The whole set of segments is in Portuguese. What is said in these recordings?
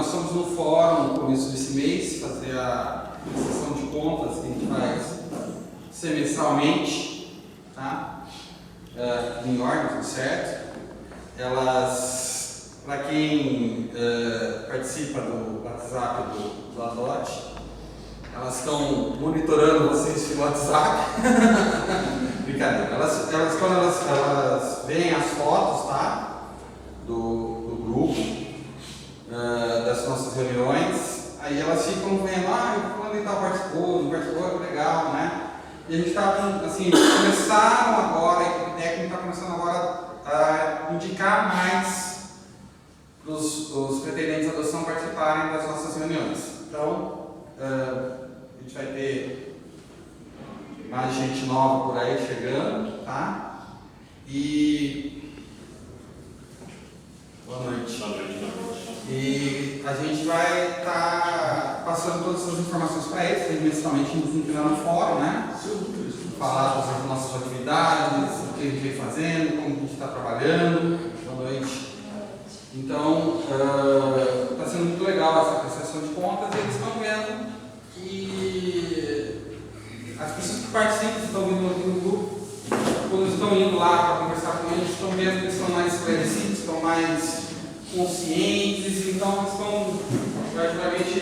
nós estamos no fórum no começo desse mês, fazer a sessão de contas que a gente faz semestralmente, tá? Em ordem, tudo certo. Elas, para quem participa do WhatsApp do Adote, elas estão monitorando vocês pelo WhatsApp. Brincadeira. Elas quando elas veem as fotos, tá? Do grupo, das nossas reuniões, aí elas ficam vendo, o fulano e tal participou, não participou, legal, né? E a gente está, assim, começaram agora, a equipe técnica está começando agora a indicar mais para os pretendentes de adoção participarem das nossas reuniões. Então, a gente vai ter mais gente nova por aí chegando, tá? E boa noite. E a gente vai estar passando todas essas informações para eles, principalmente no fórum, né? Falar das nossas atividades, o que a gente vem fazendo, como a gente está trabalhando. Boa noite. Então, está sendo muito legal essa prestação de contas e eles estão vendo que as pessoas que participam, estão vindo aqui no grupo, quando estão indo lá para conversar com eles, estão vendo que eles estão mais esclarecidos, estão mais conscientes, então eles estão praticamente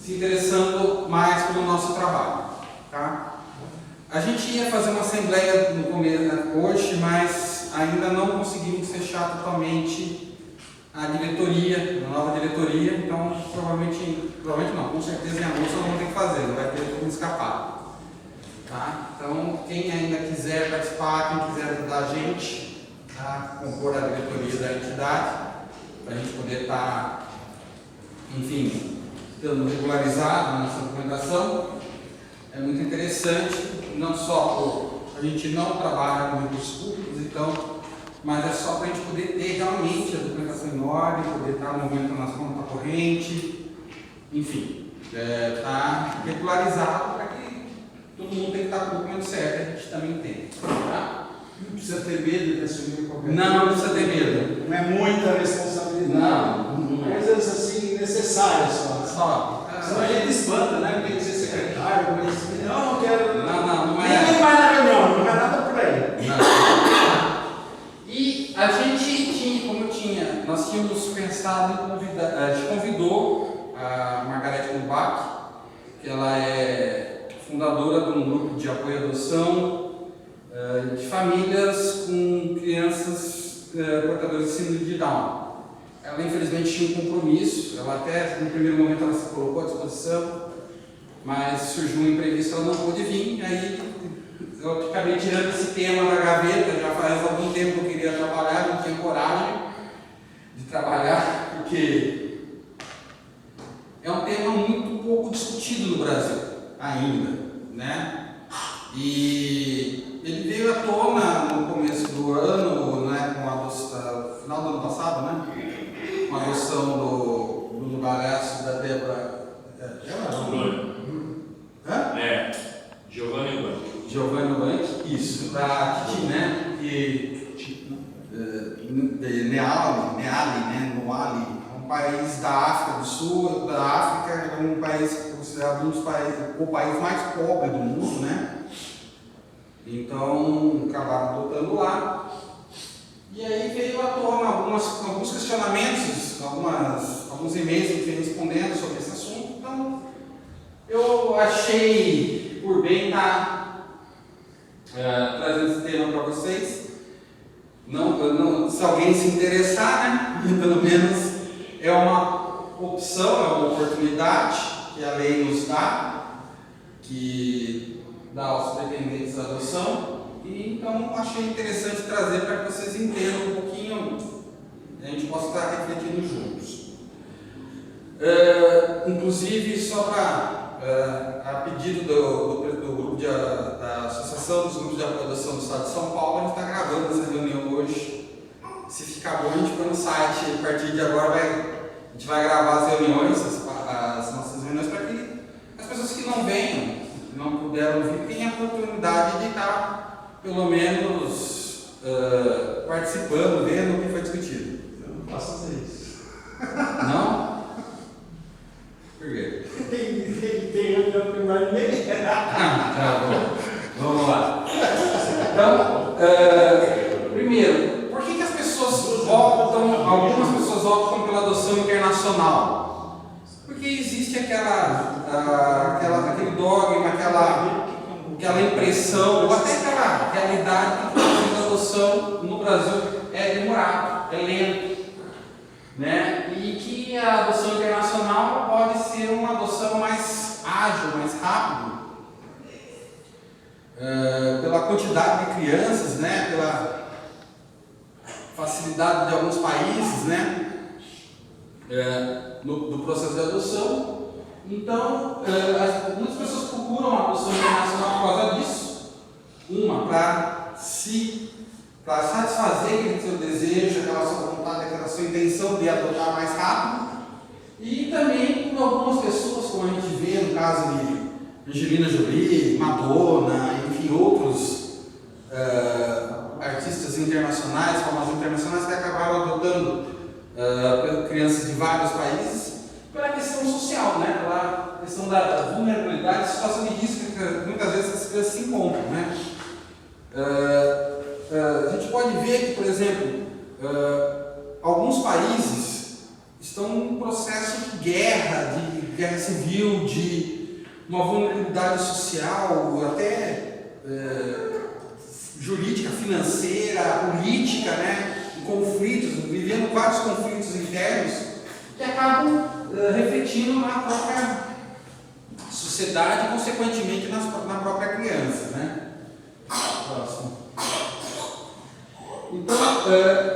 se interessando mais pelo nosso trabalho, tá? A gente ia fazer uma assembleia no começo, hoje, mas ainda não conseguimos fechar totalmente a diretoria, a nova diretoria, então provavelmente não, com certeza em agosto nós vamos ter que fazer, não vai ter como escapar, tá? Então quem ainda quiser participar, quem quiser ajudar a gente a compor a diretoria da entidade, para a gente poder estar, enfim, estando regularizado na nossa documentação, é muito interessante, não só a gente não trabalha com recursos públicos, então, mas é só para a gente poder ter realmente a documentação em ordem, poder estar movimentando as contas corrente, enfim, estar regularizado para que todo mundo tenha que estar com o documento certo, a gente também tem, tá? Não precisa ter medo de assumir qualquer coisa. Não precisa ter medo. Não é muita responsabilidade. Não é. Coisas assim necessárias só. Senão a gente espanta, né? Tem que ser secretário, coisa assim. Não quero. Não é. Ninguém vai na reunião, não vai nada por aí. Não. E a gente tinha, nós tínhamos pensado em convidar, a gente convidou a Margarete Mubarak, que ela é fundadora de um grupo de apoio à adoção de famílias com crianças portadoras de síndrome de Down. Ela infelizmente tinha um compromisso, ela até no primeiro momento ela se colocou à disposição, mas surgiu um imprevisto, ela não pôde vir, aí eu acabei tirando esse tema da gaveta, já faz algum tempo que eu queria trabalhar, não tinha coragem de trabalhar, porque é um tema muito pouco discutido no Brasil ainda, né? E ele veio à tona no começo do ano, né, com a adoção, final do ano passado, né? Com a adoção do Bruno Bagaço, da Débora. Giovanni Bank, isso, da Titi, né? Neali, né? Noali, um país da África do Sul, da África, é um país considerado o país mais pobre do mundo, né? Então, acabaram adotando lá. E aí veio à tona alguns questionamentos, alguns e-mails que eu fui respondendo sobre esse assunto. Então, eu achei por bem estar trazendo esse tema para vocês. Se alguém se interessar, né? Pelo menos é uma opção, é uma oportunidade que a lei nos dá, que dá aos pretendentes da adoção, e então achei interessante trazer para que vocês entendam um pouquinho, a gente possa estar refletindo juntos. Inclusive, só para a pedido do grupo da Associação dos Grupos de Apoio à Adoção do Estado de São Paulo, a gente está gravando essa reunião hoje. Se ficar bom, a gente põe no site, a partir de agora a gente vai gravar as reuniões, as nossas reuniões, para que as pessoas que não venham, não puderam vir, tem a oportunidade de estar, pelo menos, participando, vendo o que foi discutido. Eu não posso fazer isso. Não? optam pela adoção internacional? Porque existe aquele dogma, aquela impressão, ou até aquela realidade que o processo de adoção no Brasil é demorado, é lento, né? E que a adoção internacional pode ser uma adoção mais ágil, mais rápida, pela quantidade de crianças, né? Pela facilidade de alguns países, né? Do processo de adoção. Então, muitas pessoas procuram a adoção internacional por causa disso. Uma, para satisfazer aquele seu desejo, aquela sua vontade, aquela sua intenção de adotar mais rápido. E também por algumas pessoas, como a gente vê no caso de Angelina Jolie, Madonna, enfim, outros artistas internacionais, famosos internacionais, que acabaram adotando crianças de vários países pela questão social, né? Pela questão da vulnerabilidade, situação de risco que muitas vezes essas crianças se encontram, né? A gente pode ver que, por exemplo, alguns países estão num processo de guerra civil, de uma vulnerabilidade social, até jurídica, financeira, política, né? Conflitos, vivendo vários conflitos internos que acabam refletindo na própria sociedade e, consequentemente, na própria criança, né? Próximo. Então,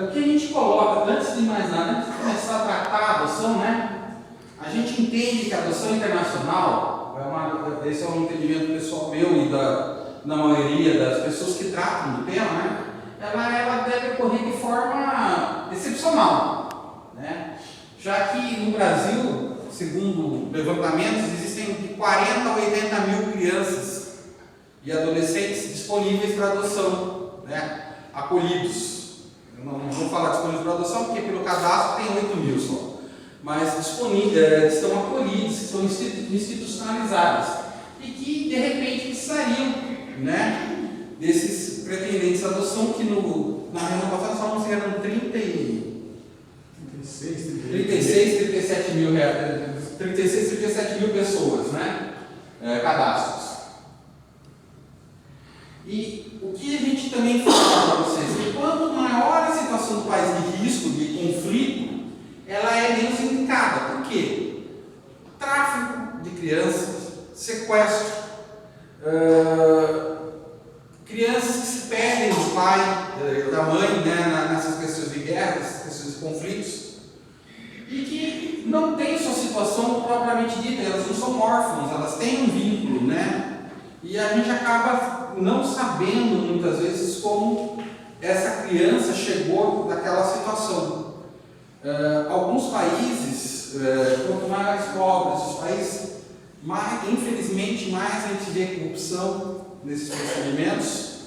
o que a gente coloca, antes de mais nada, antes de começar a tratar a adoção, né? A gente entende que a adoção internacional, esse é um entendimento pessoal meu e da maioria das pessoas que tratam do tema, né? Ela deve ocorrer de forma excepcional, né? Já que no Brasil, segundo levantamentos, existem de 40 a 80 mil crianças e adolescentes disponíveis para adoção, né? Acolhidos. Eu não vou falar disponíveis para adoção, porque pelo cadastro tem 8 mil só. Mas disponíveis, estão acolhidos, estão institucionalizados e que de repente precisariam, né? Desses pretendentes à adoção, que na reunião passada só não eram 37 mil pessoas, né? Cadastros. E o que a gente também fala para vocês, que quanto maior a situação do país de risco, de conflito, ela é menos indicada. Por quê? Tráfico de crianças, sequestro, crianças que se perdem do pai, da mãe, né, nessas questões de guerra, nessas questões de conflitos, e que não têm sua situação propriamente dita, elas não são órfãos, elas têm um vínculo, né? E a gente acaba não sabendo muitas vezes como essa criança chegou naquela situação. Alguns países, quanto mais pobres os países, infelizmente mais a gente vê corrupção nesses procedimentos.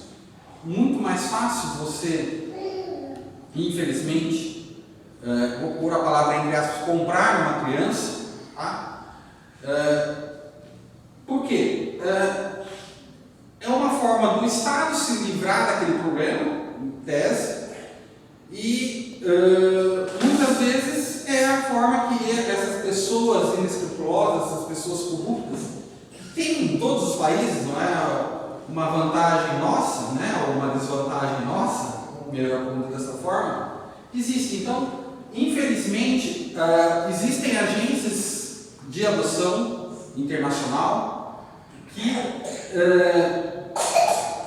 Muito mais fácil você, infelizmente, vou pôr a palavra entre aspas, comprar uma criança, tá? Por quê? É uma forma do Estado se livrar daquele problema, em tese, e muitas vezes é a forma que essas pessoas inescrupulosas, essas pessoas corruptas, que tem em todos os países, não é uma vantagem nossa, né, ou uma desvantagem nossa, melhor pergunta dessa forma, existe. Então, infelizmente, existem agências de adoção internacional que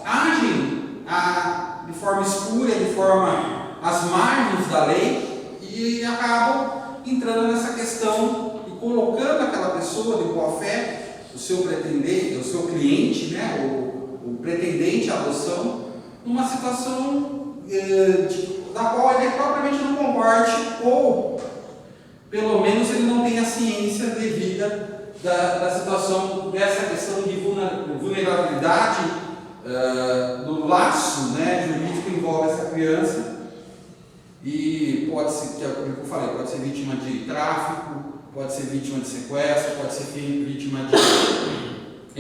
agem de forma escura, de forma às margens da lei e acabam entrando nessa questão e colocando aquela pessoa de boa fé, o seu pretendente, o seu cliente, né, o pretendente à adoção, numa situação da qual ele propriamente não concorde, ou pelo menos ele não tem a ciência devida da situação, dessa questão de vulnerabilidade do laço, né, jurídico que envolve essa criança, e pode ser, que é como eu falei, pode ser vítima de tráfico, pode ser vítima de sequestro, pode ser vítima de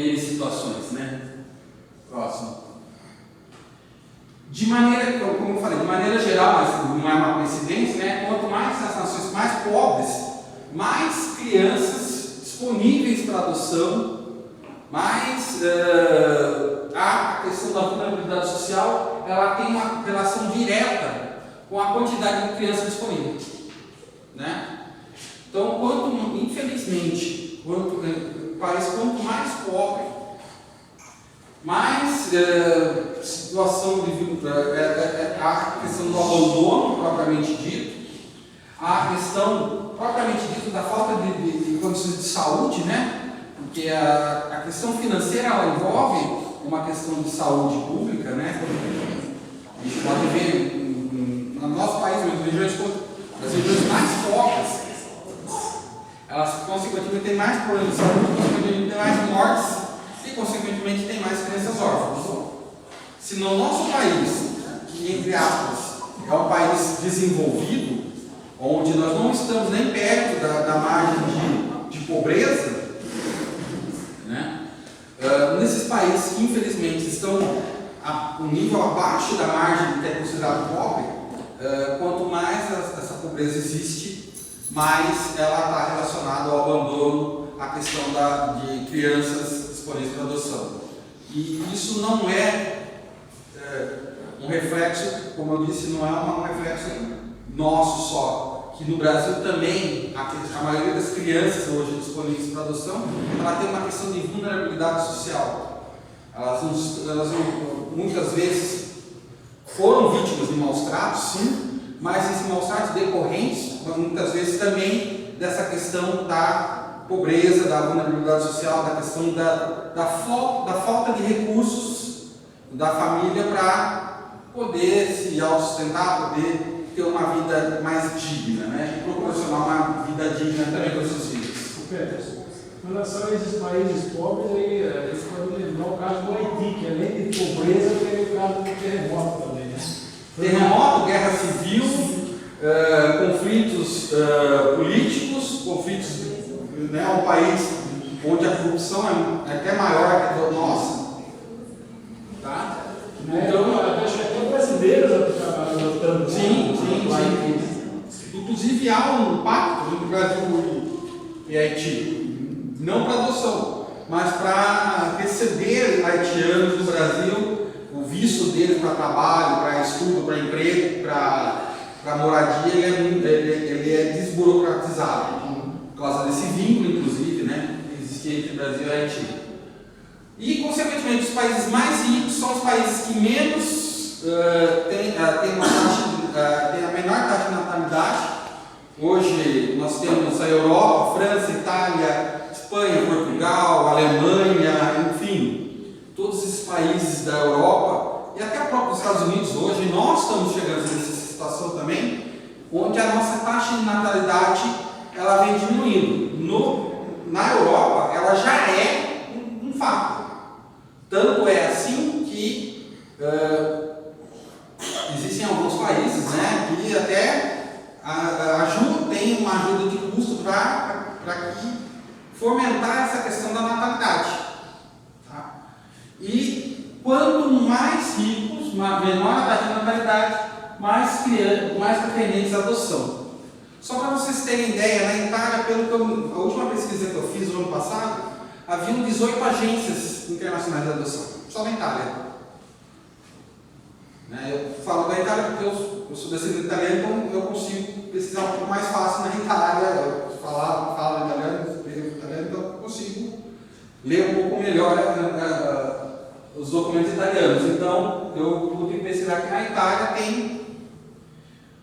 N situações, né? Próximo. De maneira, como eu falei, de maneira geral, mas não é uma coincidência, né? Quanto mais as nações, crianças disponíveis para adoção, mais a questão da vulnerabilidade social, ela tem uma relação direta com a quantidade de crianças disponíveis, né? Então, infelizmente, quanto mais pobre, mais situação de a questão do abandono propriamente dito, a questão propriamente dito da falta de condições de saúde, né? Porque a questão financeira ela envolve uma questão de saúde pública, né? A gente pode ver no nosso país, as regiões mais pobres, elas consequentemente têm mais problemas de saúde, consequentemente têm mais mortes e consequentemente têm mais crianças órfãs. Se no nosso país, que entre aspas é um país desenvolvido, onde nós não estamos nem perto da margem de pobreza, né? Nesses países que infelizmente estão um nível abaixo da margem de ter considerado pobre, quanto mais essa pobreza existe, mais ela está relacionada ao abandono, à questão de crianças disponíveis para adoção. E isso não é um reflexo, como eu disse, não é um reflexo nosso só, que no Brasil também a maioria das crianças hoje disponíveis para adoção, ela tem uma questão de vulnerabilidade social. Elas muitas vezes foram vítimas de maus tratos, sim, mas esses maus tratos decorrentes, muitas vezes também dessa questão da pobreza, da vulnerabilidade social, da questão da falta de recursos da família para poder se autossustentar, poder ter uma vida mais digna, né? E proporcionar uma vida digna também para os seus filhos. Com relação a esses países pobres, eles podem lembrar o caso do Haiti, que além de pobreza, tem o caso do terremoto também, né? Terremoto, guerra civil, conflitos políticos, conflitos, né? Um país onde a corrupção é até maior que a nossa. Tá? Então, acho que até brasileiros adotando. Sim. Inclusive há um pacto entre o Brasil e Haiti. Não para adoção, mas para receber haitianos do Brasil, o visto deles para trabalho, para estudo, para emprego, para moradia, ele é desburocratizado, por causa desse vínculo, inclusive, né, que existia entre Brasil e Haiti. E, consequentemente, os países mais ricos são os países que menos têm a menor taxa de natalidade. Hoje nós temos a Europa, França, Itália, Espanha, Portugal, Alemanha, enfim, todos esses países da Europa e até o próprio Estados Unidos hoje, nós estamos chegando nessa situação também, onde a nossa taxa de natalidade ela vem diminuindo. Na Europa, ela já é um fato. Tanto é assim que existem alguns países, né, que até tem uma ajuda de custo para fomentar essa questão da natalidade. Tá? E quanto mais ricos, menor a taxa de natalidade, mais pretendentes à adoção. Só para vocês terem ideia, na Itália, a última pesquisa que eu fiz no ano passado, haviam 18 agências internacionais de adoção, só na Itália. Eu falo da Itália porque eu sou descendente italiano, então eu consigo pesquisar um pouco mais fácil na Itália. Eu falo italiano, então eu consigo ler um pouco melhor os documentos italianos. Então eu pude pesquisar que na Itália tem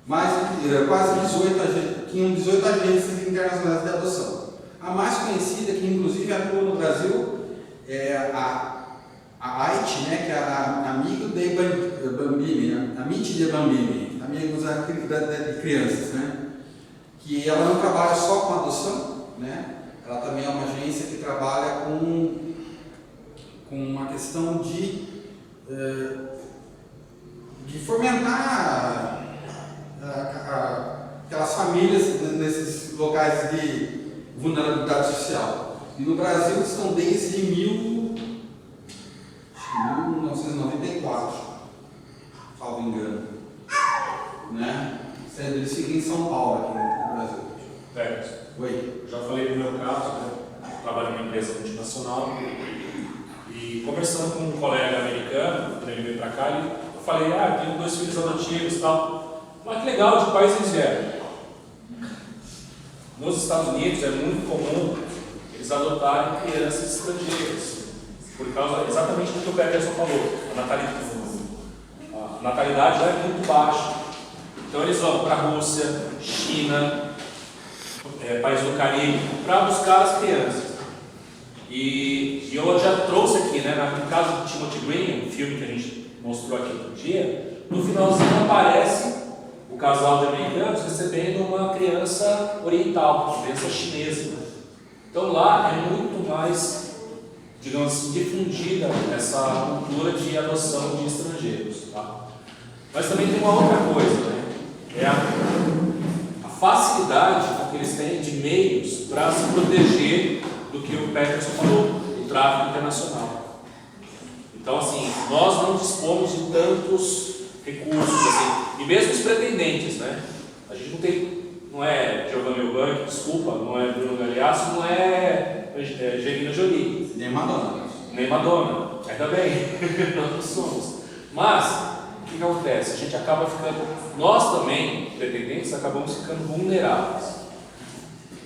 quase 18 agências internacionais de adoção. A mais conhecida, que inclusive atua no Brasil, é a AIT, né, que é a Amigo dei Bambini, Amici dei Bambini, Amigos de Crianças, né, que ela não trabalha só com adoção, né, ela também é uma agência que trabalha com uma questão de fomentar aquelas famílias nesses locais de vulnerabilidade social. E no Brasil estão desde 1994, salvo engano, né? Eles ficam em São Paulo, aqui no Brasil. Oi. Eu já falei do meu caso, né? Eu trabalho numa empresa multinacional e conversando com um colega americano, quando ele veio para cá, eu falei, eu tenho 2 filhos adotivos e tal. Mas que legal, de que país eles vieram? Nos Estados Unidos é muito comum eles adotarem crianças estrangeiras, por causa exatamente do que o Peterson falou, a natalidade lá é muito baixa. Então eles vão para a Rússia, China, países do Caribe, para buscar as crianças. E eu já trouxe aqui, né, no caso de Timothy Green, um filme que a gente mostrou aqui outro dia, no finalzinho aparece o casal de americanos recebendo uma criança oriental, uma criança chinesa. Então lá é muito mais, digamos assim, difundida essa cultura de adoção de estrangeiros. Tá? Mas também tem uma outra coisa, né? É a facilidade que eles têm de meios para se proteger do que o Peterson falou, do tráfico internacional. Então, assim, nós não dispomos de tantos recursos, assim, e mesmo os pretendentes, né? A gente não tem, não é Giovanni Eubank, desculpa, não é Bruno Galhaço, não é Angelina Jolie. Nem Madonna. Nem Madonna, ainda bem, nós não somos. Mas, o que acontece? A gente acaba ficando, nós também, pretendentes, acabamos ficando vulneráveis.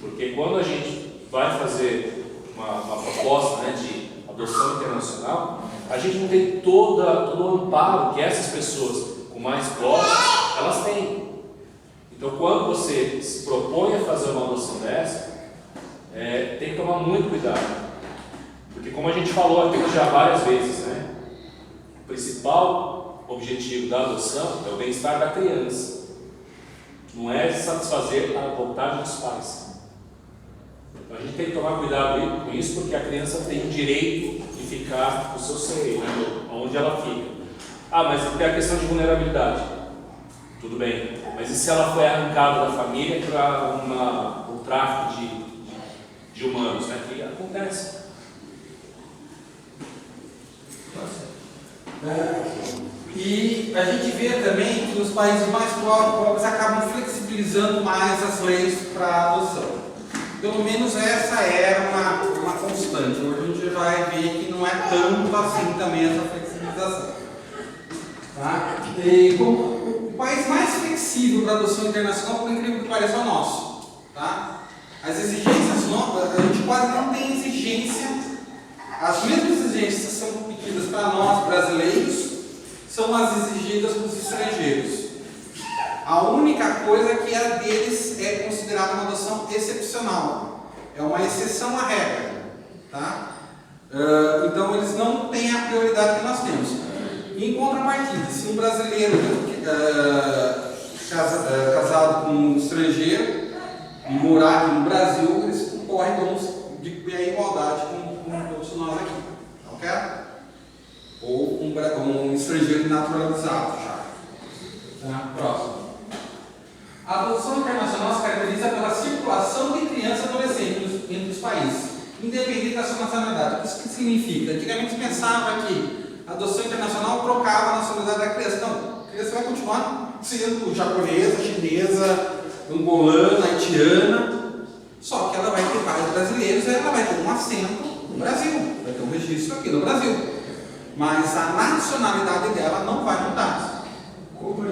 Porque quando a gente vai fazer uma proposta, né, de adoção internacional, a gente não tem todo o amparo que essas pessoas com mais posse, elas têm. Então, quando você se propõe a fazer uma adoção dessa, tem que tomar muito cuidado. Porque, como a gente falou aqui já várias vezes, né, o principal objetivo da adoção é o bem-estar da criança. Não é satisfazer a vontade dos pais. Então, a gente tem que tomar cuidado com isso, porque a criança tem o direito de ficar no seu seio, né, onde ela fica. Mas tem a questão de vulnerabilidade. Tudo bem. Mas e se ela foi arrancada da família para o tráfico de humanos, né? Que acontece. E a gente vê também que os países mais pobres acabam flexibilizando mais as leis para adoção. Pelo menos essa era uma constante. Hoje a gente vai ver que não é tanto assim também essa flexibilização. Tá? E como o país mais flexível para adoção internacional, por incrível que pareça, é o nosso. Tá? As exigências novas, a gente quase não tem exigência. As mesmas exigências que são pedidas para nós brasileiros são as exigidas para os estrangeiros. A única coisa que a deles é considerada uma adoção excepcional. É uma exceção à regra. Tá? Então eles não têm a prioridade que nós temos. Em contrapartida, se um brasileiro casado com um estrangeiro e morar aqui no Brasil, eles concorrem de igualdade com todos nós aqui. Ok? Ou um estrangeiro naturalizado já. Tá? Próximo. A adoção internacional se caracteriza pela circulação de crianças e adolescentes entre os países, independente da sua nacionalidade. O que isso significa? Antigamente se pensava que a adoção internacional trocava a nacionalidade da criança. Não, a criança vai continuar sendo japonesa, chinesa, angolana, haitiana, só que ela vai ter pais brasileiros e ela vai ter um assento no Brasil, vai ter um registro aqui no Brasil. Mas a nacionalidade dela não vai mudar. Como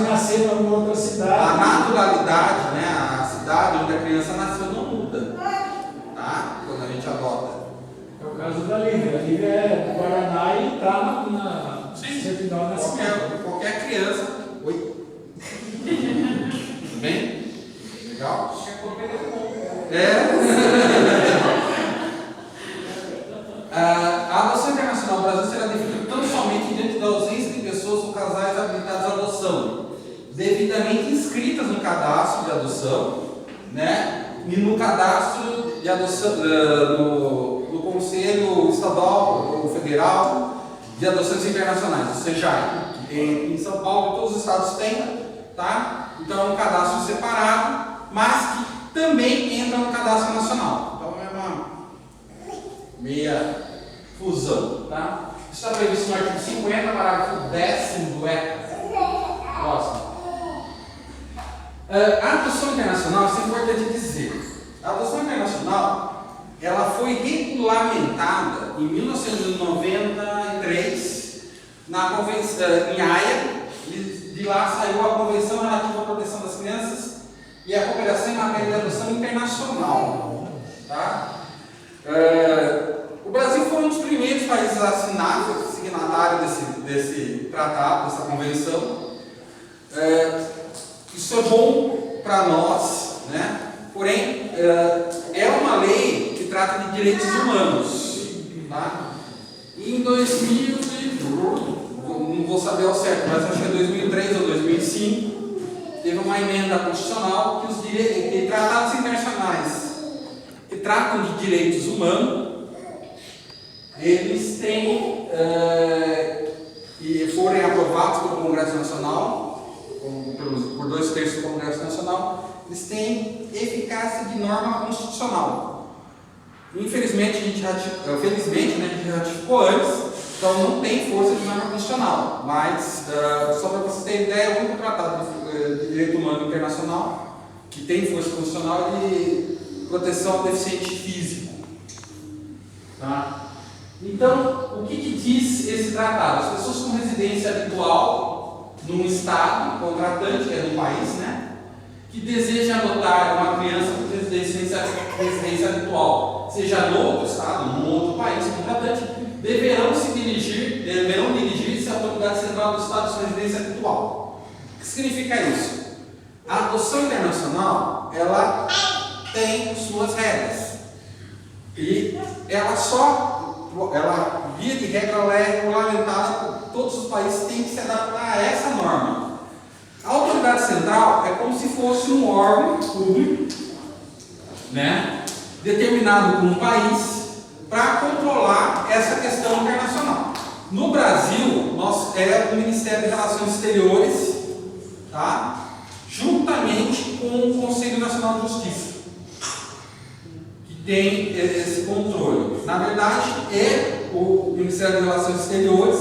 nascer em outra cidade. A naturalidade, né, a cidade onde a criança nasceu não muda, tá? Quando a gente adota. É o caso da Lívia. A Lívia é do Paraná e está na certidão de nascimento. Qualquer criança. Oi? Tudo bem? Legal? A adoção internacional no Brasil será definida tão somente diante da ausência de pessoas ou casais habilitados à adoção, devidamente inscritas no cadastro de adoção, né? E no cadastro de adoção, no Conselho Estadual ou Federal de Adoções Internacionais, ou seja, em São Paulo todos os estados têm, tá? Então é um cadastro separado, mas que também entra no cadastro nacional. Então é uma meia fusão, tá? Isso está previsto no artigo 50, parágrafo 10º do ECA. Próximo. A adoção internacional, isso é importante dizer. A adoção internacional, ela foi regulamentada em 1993 na convenção, em Haia. De lá saiu a Convenção Relativa à Proteção das Crianças e a Cooperação em Matéria de Adoção Internacional. Tá? O Brasil foi um dos primeiros países assinados, signatário desse tratado, dessa convenção. Isso é bom para nós, né? Porém, é uma lei que trata de direitos humanos. Tá? E em 2000, não vou saber ao certo, mas acho que é 2003 ou 2005, teve uma emenda constitucional que tratados internacionais que tratam de direitos humanos, eles têm e forem aprovados pelo Congresso Nacional, por 2/3 do Congresso Nacional, eles têm eficácia de norma constitucional. Infelizmente, felizmente, a gente ratificou antes, então não tem força de norma constitucional. Mas, só para vocês terem ideia, o único tratado de direito humano internacional que tem força constitucional é de proteção ao deficiente físico. Tá? Então, o que diz esse tratado? As pessoas com residência habitual num estado contratante, que é no país, né, que deseja adotar uma criança com residência habitual, seja no outro estado, num outro país contratante, deverão dirigir-se à autoridade central do estado de sua residência habitual. O que significa isso? A adoção internacional, ela tem suas regras. E ela via de regra, ela é regulamentada, todos os países têm que se adaptar a essa norma. A autoridade central é como se fosse um órgão público, né, determinado por um país para controlar essa questão internacional. No Brasil, é o Ministério de Relações Exteriores, tá, juntamente com o Conselho Nacional de Justiça, tem esse controle. Na verdade, é o Ministério das Relações Exteriores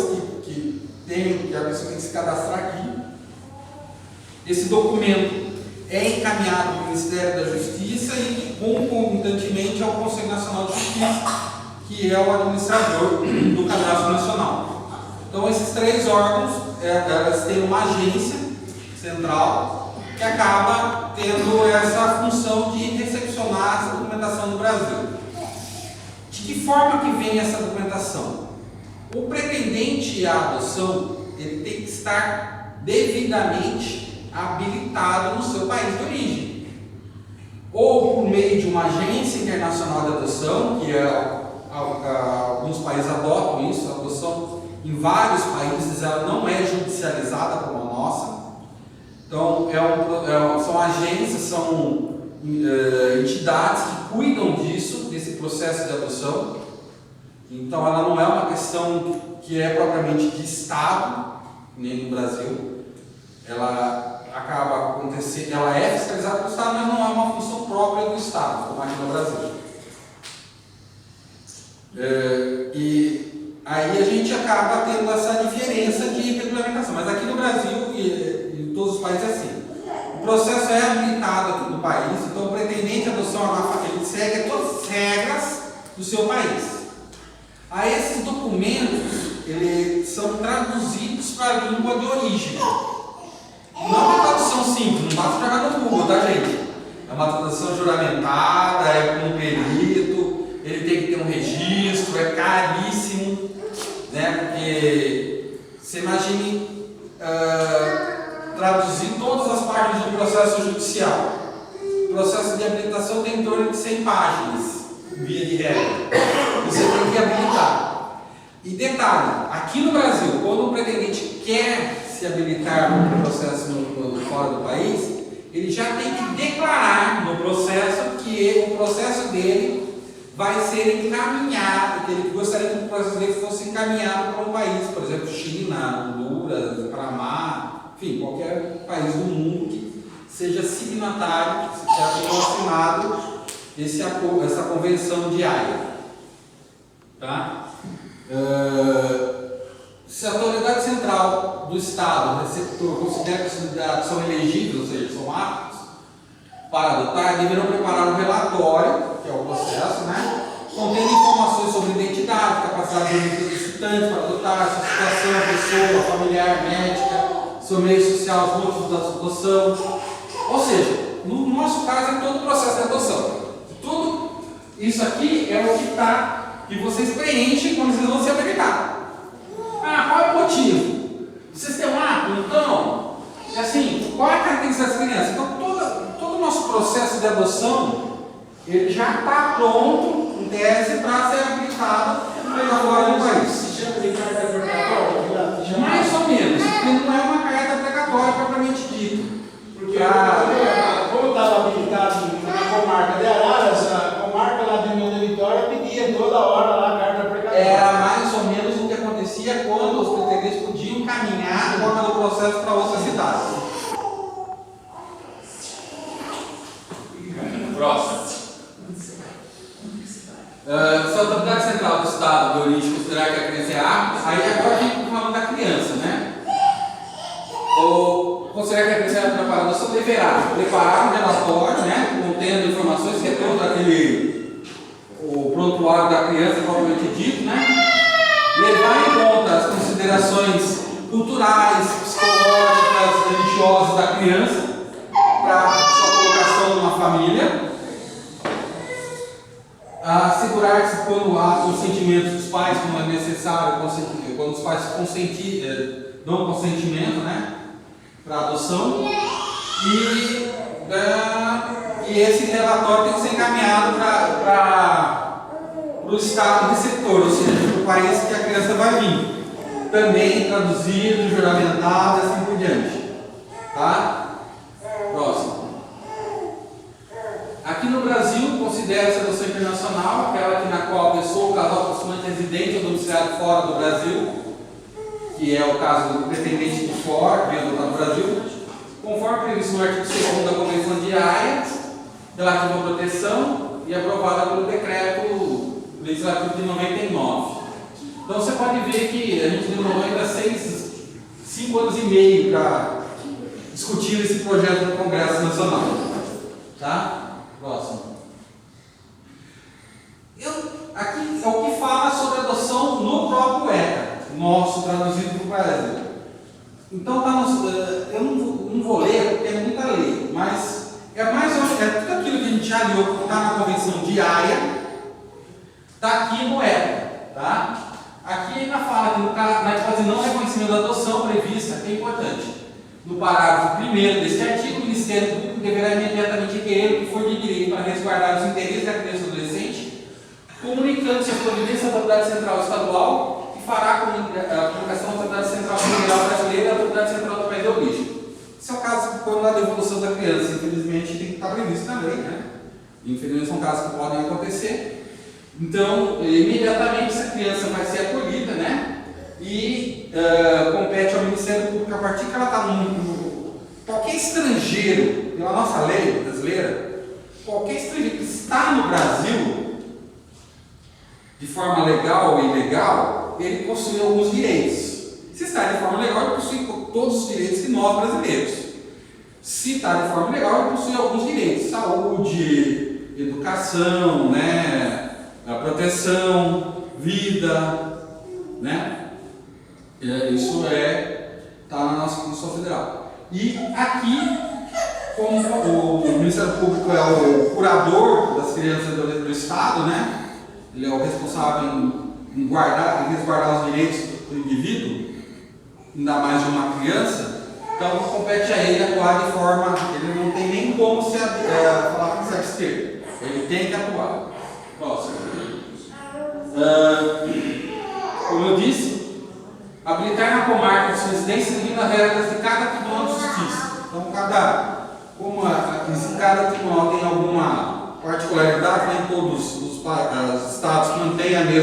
que a pessoa tem que se cadastrar aqui. Esse documento é encaminhado para o Ministério da Justiça e concomitantemente ao Conselho Nacional de Justiça, que é o administrador do Cadastro Nacional. Então, esses três órgãos, elas têm uma agência central que acaba tendo essa função de recepcionar essa documentação no Brasil. De que forma que vem essa documentação? O pretendente à adoção, ele tem que estar devidamente habilitado no seu país de origem, ou por meio de uma agência internacional de adoção, que alguns países adotam isso. A adoção em vários países ela não é judicializada como a nossa. Então, são agências, são entidades que cuidam disso, desse processo de adoção. Então, ela não é uma questão que é propriamente de Estado, nem no Brasil. Ela acaba acontecendo, ela é fiscalizada pelo Estado, mas não é uma função própria do Estado, como aqui no Brasil. E aí a gente acaba tendo essa diferença de regulamentação. Mas aqui no Brasil e em todos os países é assim. O processo é habilitado aqui no país, então o pretendente à adoção ele segue todas as regras do seu país. Aí esses documentos eles são traduzidos para a língua de origem. Não é uma tradução simples, não basta jogar no Google, tá, gente? É uma tradução juramentada, é com um perito, ele tem que ter um registro, é caríssimo, né? Porque você imagine traduzir todas as páginas do processo judicial. O processo de habilitação tem em torno de 100 páginas, via de regra. Você tem que habilitar. E detalhe, aqui no Brasil, quando o pretendente quer se habilitar no processo fora do país, ele já tem que declarar no processo que o processo dele vai ser encaminhado, que ele gostaria que o processo dele fosse encaminhado para um país, por exemplo, China, Honduras, Panamá, enfim, qualquer país do mundo que seja signatário, que já tenha assinado essa convenção de Haia. Tá? Se a autoridade central do Estado, receptor, considera que os candidatos são elegíveis, ou seja, são aptos, para adotar deverão preparar um relatório, que é o processo, né? Contendo informações sobre identidade, capacidade dos solicitantes para adotar, sua situação, pessoa, familiar, médica, seu meio social, os motivos da sua adoção. Ou seja, no nosso caso é todo o processo de adoção. Tudo isso aqui é o que vocês preenchem quando vocês vão se habilitar. Ah, qual é o motivo? Vocês têm um ato? Então, assim, qual é a característica das crianças? Então, todo o nosso processo de adoção, ele já está pronto, em tese, para ser habilitado fora do país. Se chama de carta precatória? Mais ou menos, porque não é uma carta precatória propriamente dita. Porque como eu estava habilitado na comarca de Araras, a comarca lá de União da Vitória pedia toda hora lá a carta precatória. Era mais ou menos o que acontecia quando os pretendentes podiam caminhar de forma do processo para outra cidade. Próximo. Se a autoridade central do Estado de origem considerar que a criança é apta, aí agora a gente está falando da criança, né? Ou considerar que a criança é apta para a adoção, deverá preparar um relatório, né? Contendo informações que retornam daquele o prontuário da criança, propriamente dito, né? Levar em conta as considerações culturais, psicológicas, religiosas da criança para sua colocação numa família. Assegurar-se quando há consentimento dos pais, como é necessário, quando os pais dão consentimento, né, para adoção. E esse relatório tem que ser encaminhado para o estado receptor, ou seja, para o país que a criança vai vir. Também traduzido, juramentado e assim por diante. Tá? Próximo. Aqui no Brasil, considera-se a adoção internacional aquela na qual a pessoa ou casal possuante residente ou domiciliado fora do Brasil, que é o caso do pretendente de fora, que vem adotar no Brasil, conforme previsto no artigo 2º da Convenção de Haia, relativa à proteção e aprovada pelo decreto legislativo de 99. Então você pode ver que a gente demorou ainda 5 anos e meio para discutir esse projeto no Congresso Nacional. Tá? Próximo. Aqui é o que fala sobre adoção no próprio ECA, nosso traduzido para o Brasil. Então, eu não vou ler, porque é muita lei, mas é mais ou menos tudo aquilo que a gente já leu, que está na Convenção de Haia, está aqui no ECA. Tá? Aqui ainda fala que na hipótese não reconhecimento da adoção prevista, que é importante. No parágrafo 1º deste artigo, o Ministério Público deverá imediatamente requerer o que for de direito para resguardar os interesses da criança ou adolescente, comunicando-se as providências da autoridade central estadual e fará a comunicação da autoridade central federal brasileira e da autoridade central do país de origem. Esse é o caso quando a devolução da criança, infelizmente, tem que estar previsto na lei, né? Infelizmente são casos que podem acontecer. Então, imediatamente essa criança vai ser acolhida, né? E compete ao Ministério Público, a partir que ela está qualquer estrangeiro, pela nossa lei brasileira, qualquer estrangeiro que está no Brasil, de forma legal ou ilegal, ele possui alguns direitos. Se está de forma legal, ele possui todos os direitos que nós brasileiros. Se está de forma ilegal, ele possui alguns direitos: saúde, educação, né? A proteção, vida, né? Isso está na nossa Constituição Federal. E aqui, como o Ministério Público é o curador das crianças do Estado, né? Ele é o responsável em resguardar os direitos do indivíduo, ainda mais de uma criança, então compete a ele atuar de forma. Ele não tem nem como falar que se abster. Ele tem que atuar. Próximo. Como eu disse, habilitar na comarca de sua residência seguindo as regras de cada tribunal de justiça. Então, se cada tribunal tem alguma particularidade, nem todos os estados mantêm a mesma